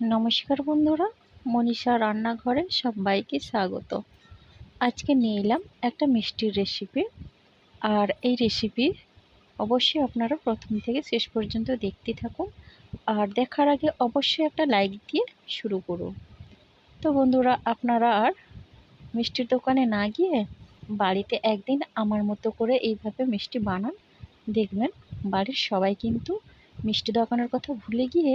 নমস্কার বন্ধুরা, মনীষা রান্নাঘরে সবাইকে স্বাগত। আজকে নিয়ে এলাম একটা মিষ্টির রেসিপি। আর এই রেসিপি অবশ্যই আপনারা প্রথম থেকে শেষ পর্যন্ত দেখতে থাকুন। আর দেখার আগে অবশ্যই একটা লাইক দিয়ে শুরু করুন। তো বন্ধুরা, আপনারা আর মিষ্টির দোকানে না গিয়ে বাড়িতে একদিন আমার মতো করে এইভাবে মিষ্টি বানান। দেখবেন বাড়ির সবাই কিন্তু মিষ্টি দোকানের কথা ভুলে গিয়ে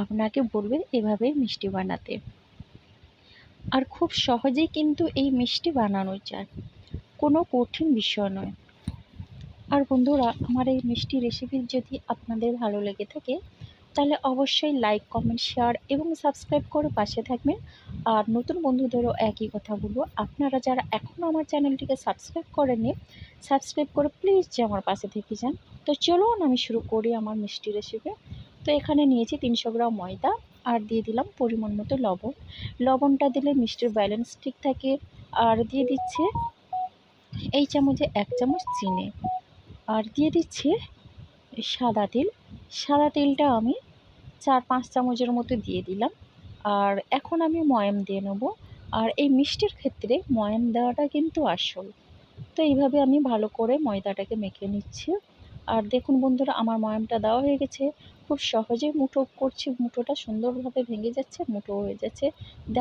আপনাকে বলবে এভাবেই মিষ্টি বানাতে। আর খুব সহজেই কিন্তু এই মিষ্টি বানানো যায়, কোনো কঠিন বিষয় নয়। আর বন্ধুরা, আমার এই মিষ্টি রেসিপি যদি আপনাদের ভালো লেগে থাকে তাহলে অবশ্যই লাইক, কমেন্ট, শেয়ার এবং সাবস্ক্রাইব করে পাশে থাকবেন। আর নতুন বন্ধুদেরও একই কথা বলবো, আপনারা যারা এখনও আমার চ্যানেলটিকে সাবস্ক্রাইব করেননি, সাবস্ক্রাইব করে প্লিজ যে আমার পাশে থেকে যান। তো চলুন আমি শুরু করি আমার মিষ্টি রেসিপি। তো এখানে নিয়েছি 300 গ্রাম ময়দা, আর দিয়ে দিলাম পরিমাণ মতো লবণ। লবণটা দিলে মিষ্টির ব্যালেন্স ঠিক থাকে। আর দিয়ে দিচ্ছে এই চামচে 1 চামচ চিনি। আর দিয়ে দিচ্ছে সাদা তেল। সাদা তেলটা আমি 4-5 চামচের মতো দিয়ে দিলাম। আর এখন আমি ময়াম দিয়ে নেব। আর এই মিষ্টির ক্ষেত্রে ময়াম দেওয়াটা কিন্তু আসল। তো এইভাবে আমি ভালো করে ময়দাটাকে মেখে নিচ্ছি। আর দেখুন বন্ধুরা, আমার ময়ামটা দেওয়া হয়ে গেছে। খুব সহজেই মুঠো করছি, মুঠোটা সুন্দরভাবে ভেঙে যাচ্ছে, মুঠো হয়ে যাচ্ছে।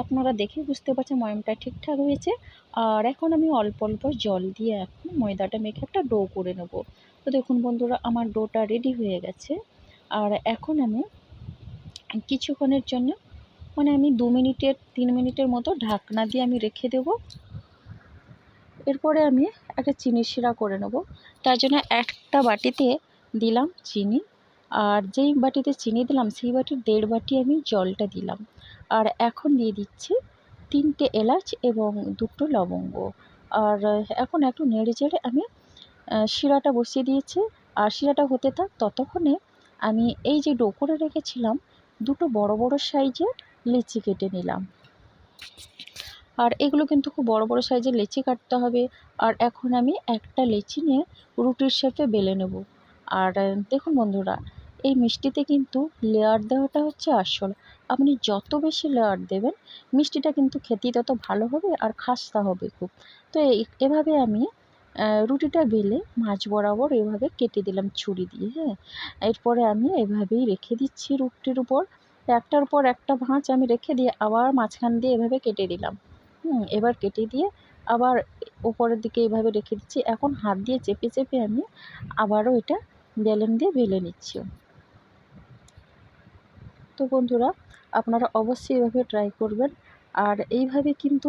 আপনারা দেখেই বুঝতে পারছেন ময়ামটা ঠিকঠাক হয়েছে। আর এখন আমি অল্প অল্প জল দিয়ে এখন ময়দাটা মেখে একটা ডো করে নেব। তো দেখুন বন্ধুরা, আমার ডোটা রেডি হয়ে গেছে। আর এখন আমি কিছুক্ষণের জন্য আমি 2-3 মিনিটের মতো ঢাকনা দিয়ে আমি রেখে দেব। এরপরে আমি একটা চিনি শিরা করে নেব। তার জন্য একটা বাটিতে দিলাম চিনি। আর যেই বাটিতে চিনি দিলাম সেই বাটির 1.5 বাটি আমি জলটা দিলাম। আর এখন দিয়ে দিচ্ছি 3টে এলাচ এবং 2টো লবঙ্গ। আর এখন একটু নেড়ে চেড়ে আমি শিরাটা বসিয়ে দিয়েছি। আর শিরাটা হতে থাক, ততক্ষণে আমি এই যে ডো করে রেখেছিলাম 2টো বড় বড় সাইজের লিচি কেটে নিলাম। আর এগুলো কিন্তু খুব বড় বড় সাইজের লেচি কাটতে হবে। আর এখন আমি একটা লেচি নিয়ে রুটির শেপে বেলে নেব। আর দেখুন বন্ধুরা, এই মিষ্টিতে কিন্তু লেয়ার দেওয়াটা হচ্ছে আসল। আপনি যত বেশি লেয়ার দেবেন মিষ্টিটা কিন্তু খেতে তত ভালো হবে আর খাস্তা হবে খুব। তো এভাবে আমি রুটিটা বেলে মাঝ বরাবর এভাবে কেটে দিলাম ছুরি দিয়ে। হ্যাঁ, এরপরে আমি এভাবেই রেখে দিচ্ছি রুটির উপর। একটার পর একটা ভাঁজ আমি রেখে দিয়ে আবার মাঝখান দিয়ে এভাবে কেটে দিলাম। এবার কেটে দিয়ে আবার উপরের দিকে এইভাবে রেখে দিচ্ছি। এখন হাত দিয়ে চেপে চেপে আমি আবারও এটা বেলন দিয়ে বেলে নিচ্ছি। তো বন্ধুরা, আপনারা অবশ্যই এভাবে ট্রাই করবেন। আর এইভাবে কিন্তু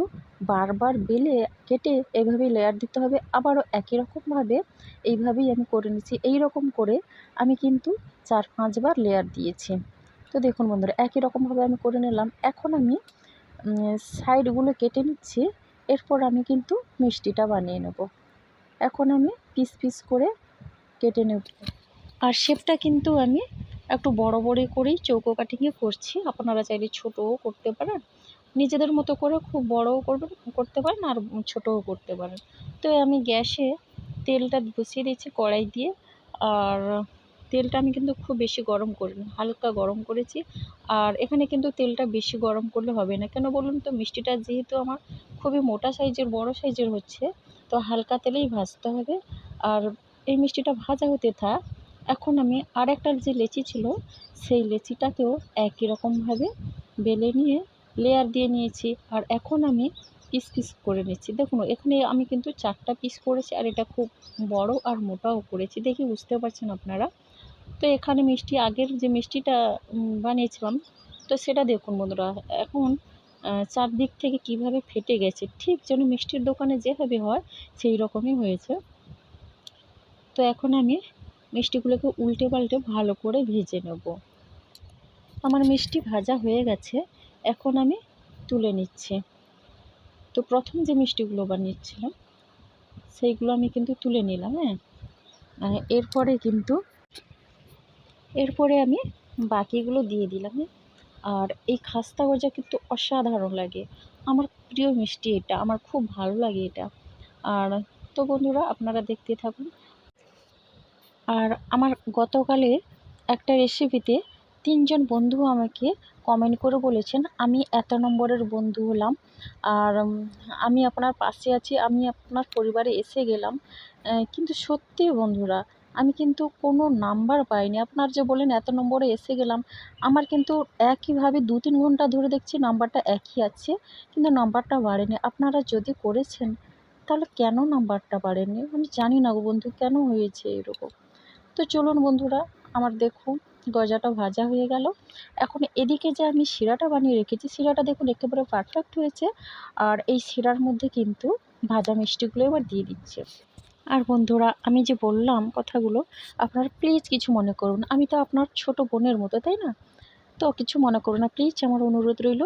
বারবার বেলে কেটে এইভাবেই লেয়ার দিতে হবে। আবারও একই রকমভাবে এইভাবেই আমি করে নিচ্ছি। এই রকম করে আমি কিন্তু 4-5 বার লেয়ার দিয়েছি। তো দেখুন বন্ধুরা, একই রকমভাবে আমি করে নিলাম। এখন আমি সাইডগুলো কেটে নিচ্ছি। এরপর আমি কিন্তু মিষ্টিটা বানিয়ে নেব। এখন আমি পিস পিস করে কেটে নেব। আর শেপটা কিন্তু আমি একটু বড় বড় করেই চৌকো কাটিংয়ে করছি। আপনারা চাইলে ছোটও করতে পারেন, নিজেদের মতো করে খুব বড়ও করতে পারেন আর ছোটও করতে পারেন। তো আমি গ্যাসে তেলটা বসিয়ে দিয়েছি কড়াই দিয়ে। আর তেলটা আমি কিন্তু খুব বেশি গরম করিনি, হালকা গরম করেছি। আর এখানে কিন্তু তেলটা বেশি গরম করলে হবে না, কেন বলুন তো? মিষ্টিটা যেহেতু আমার খুবই মোটা সাইজের, বড় সাইজের হচ্ছে, তো হালকা তেলেই ভাজতে হবে। আর এই মিষ্টিটা ভাজা হতে থাক, এখন আমি আরেকটা যে লেচি ছিল সেই লেচিটাকেও একই রকমভাবে বেলে নিয়ে লেয়ার দিয়ে নিয়েছি। আর এখন আমি পিস পিস করে নিচ্ছি। দেখুন এখানে আমি কিন্তু 4টা পিস করেছি, আর এটা খুব বড় আর মোটাও করেছি, দেখে বুঝতে পারছেন আপনারা। তো এখানে আগের যে মিষ্টিটা বানিয়েছিলাম, তো সেটা দেখুন বন্ধুরা, এখন চারদিক থেকে কিভাবে ফেটে গেছে, ঠিক যেন মিষ্টির দোকানে যেভাবে হয় সেই রকমই হয়েছে। তো এখন আমি মিষ্টিগুলোকে উল্টে পাল্টে ভালো করে ভেজে নেব। আমার মিষ্টি ভাজা হয়ে গেছে, এখন আমি তুলে নিচ্ছি। তো প্রথম যে মিষ্টিগুলো বানিয়েছিলাম সেইগুলো আমি কিন্তু তুলে নিলাম। হ্যাঁ, এরপরে আমি বাকিগুলো দিয়ে দিলাম। আর এই খাস্তা গজা কিন্তু অসাধারণ লাগে, আমার প্রিয় মিষ্টি এটা, আমার খুব ভালো লাগে এটা। আর তো বন্ধুরা, আপনারা দেখতে থাকুন। আর আমার গতকালে একটা রেসিপিতে তিনজন বন্ধু আমাকে কমেন্ট করে বলেছেন আমি এত নম্বরের বন্ধু হলাম, আর আমি আপনার পাশে আছি, আমি আপনার পরিবারে এসে গেলাম। কিন্তু সত্যি বন্ধুরা, আমি কিন্তু কোনো নাম্বার পাইনি। আপনার যে বললেন এত নম্বরে এসে গেলাম, আমার কিন্তু একইভাবে 2-3 ঘন্টা ধরে দেখছি নাম্বারটা একই আছে, কিন্তু নাম্বারটা বাড়েনি। আপনারা যদি করেছেন তাহলে কেন নাম্বারটা বাড়েনি? আমি জানি না গো বন্ধু, কেন হয়েছে এরকম। তো চলুন বন্ধুরা, আমার দেখুন গজাটা ভাজা হয়ে গেল। এখন এদিকে যে আমি শিরাটা বানিয়ে রেখেছি, শিরাটা দেখুন একেবারে পারফেক্ট হয়েছে। আর এই শিরার মধ্যে কিন্তু ভাজা মিষ্টিগুলো এবার দিয়ে দিচ্ছি। আর বন্ধুরা, আমি যে বললাম কথাগুলো, আপনারা প্লিজ কিছু মনে করুন, আমি তো আপনার ছোট বোনের মতো, তাই না? তো কিছু মনে করুন না প্লিজ, আমার অনুরোধ রইল।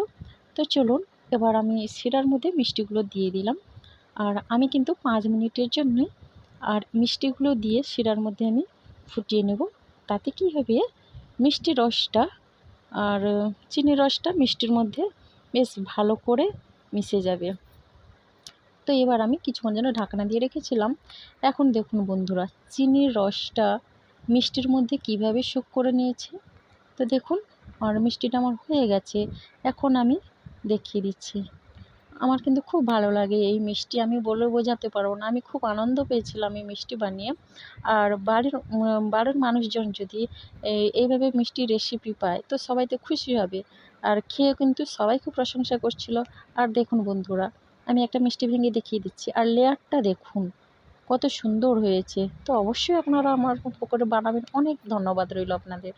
তো চলুন, এবার আমি শিরার মধ্যে মিষ্টিগুলো দিয়ে দিলাম। আর আমি কিন্তু 5 মিনিটের জন্যই আর মিষ্টিগুলো দিয়ে শিরার মধ্যে আমি ফুটিয়ে নেব। তাতে কি হবে, মিষ্টির রসটা আর চিনির রসটা মিষ্টির মধ্যে বেশ ভালো করে মিশে যাবে। তো এবার আমি কিছুক্ষণ যেন ঢাকনা দিয়ে রেখেছিলাম। এখন দেখুন বন্ধুরা, চিনির রসটা মিষ্টির মধ্যে কিভাবে শুক করে নিয়েছে। তো দেখুন, আর মিষ্টিটা আমার হয়ে গেছে। এখন আমি দেখিয়ে দিচ্ছি। আমার কিন্তু খুব ভালো লাগে এই মিষ্টি, আমি বলে বোঝাতে পারবো না। আমি খুব আনন্দ পেয়েছিলাম এই মিষ্টি বানিয়ে। আর বাড়ির মানুষজন যদি এইভাবে মিষ্টির রেসিপি পায় তো সবাই তো খুশি হবে। আর খেয়ে কিন্তু সবাই খুব প্রশংসা করছিল। আর দেখুন বন্ধুরা, আমি একটা মিষ্টি ভেঙে দেখিয়ে দিচ্ছি, আর লেয়ারটা দেখুন কত সুন্দর হয়েছে। তো অবশ্যই আপনারা আমার মতো করে বানাবেন। অনেক ধন্যবাদ রইল আপনাদের।